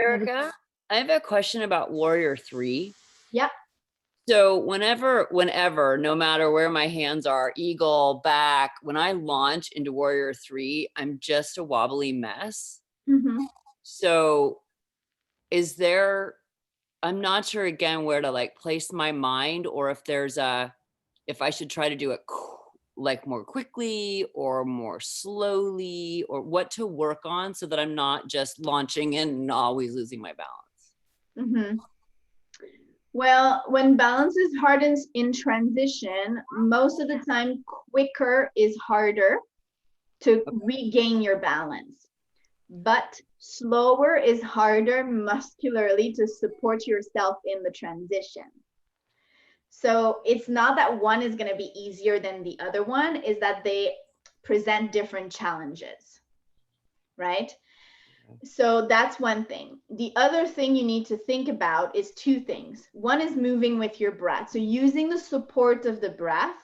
Erica, I have a question about Warrior Three. Yep. So whenever, no matter where my hands are, eagle, back, when I launch into Warrior Three, I'm just a wobbly mess. Mm-hmm. So is there, I'm not sure again where to like place my mind, or if I should try to do it like more quickly or more slowly, or what to work on so that I'm not just launching and always losing my balance. Mm-hmm. Well, when balance is hard in transition, most of the time, quicker is harder to regain your balance. But slower is harder muscularly to support yourself in the transition. So it's not that one is going to be easier than the other one, is that they present different challenges, right? So that's one thing. The other thing you need to think about is two things. One is moving with your breath. So using the support of the breath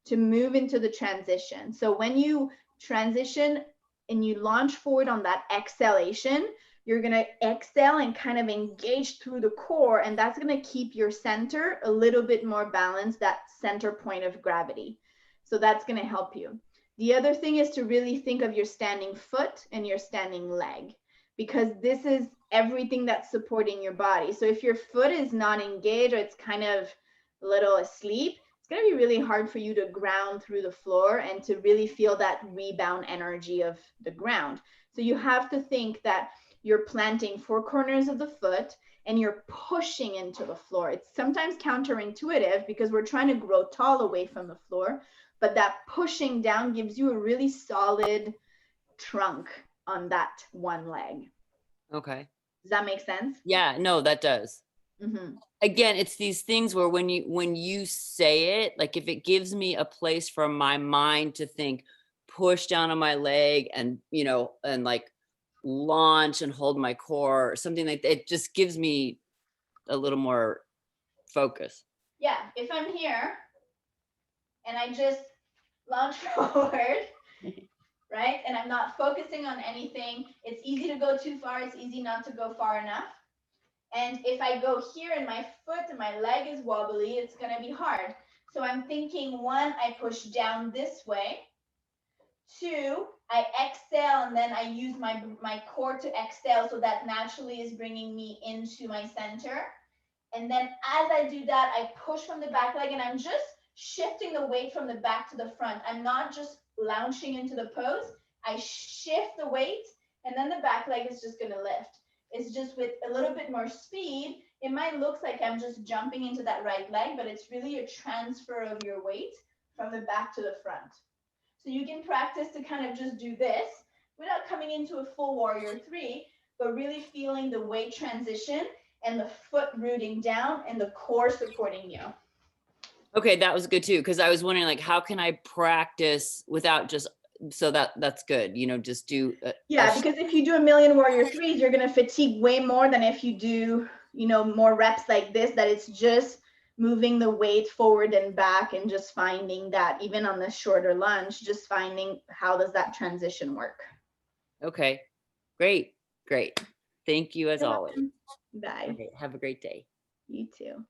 to move into the transition. So when you transition and you launch forward on that exhalation, you're going to exhale and kind of engage through the core, and that's going to keep your center a little bit more balanced, that center point of gravity. So that's going to help you. The other thing is to really think of your standing foot and your standing leg, because this is everything that's supporting your body. So if your foot is not engaged, or it's kind of a little asleep, it's going to be really hard for you to ground through the floor and to really feel that rebound energy of the ground. So you have to think that you're planting four corners of the foot and you're pushing into the floor. It's sometimes counterintuitive because we're trying to grow tall away from the floor, but that pushing down gives you a really solid trunk on that one leg. Okay. Does that make sense? Yeah, no, that does. Mm-hmm. Again, it's these things where when you say it, like if it gives me a place for my mind to think, push down on my leg and, and like launch and hold my core or something like that, it just gives me a little more focus. Yeah, if I'm here and I just launch forward, right? And I'm not focusing on anything. It's easy to go too far. It's easy not to go far enough. And if I go here and my foot and my leg is wobbly, it's going to be hard. So I'm thinking, one, I push down this way. Two, I exhale and then I use my core to exhale. So that naturally is bringing me into my center. And then as I do that, I push from the back leg and I'm just shifting the weight from the back to the front. I'm not just lounging into the pose. I shift the weight and then the back leg is just going to lift. It's just with a little bit more speed. It might look like I'm just jumping into that right leg, but it's really a transfer of your weight from the back to the front. So you can practice to kind of just do this without coming into a full Warrior Three, but really feeling the weight transition and the foot rooting down and the core supporting you. Okay, that was good too, because I was wondering, like, how can I practice without just, so that's good, just do because if you do a million Warrior Threes, you're going to fatigue way more than if you do, more reps like this, that it's just moving the weight forward and back and just finding that, even on the shorter lunge, just finding how does that transition work. Okay, great. Thank you as You're always. welcome. Bye. Okay, have a great day. You too.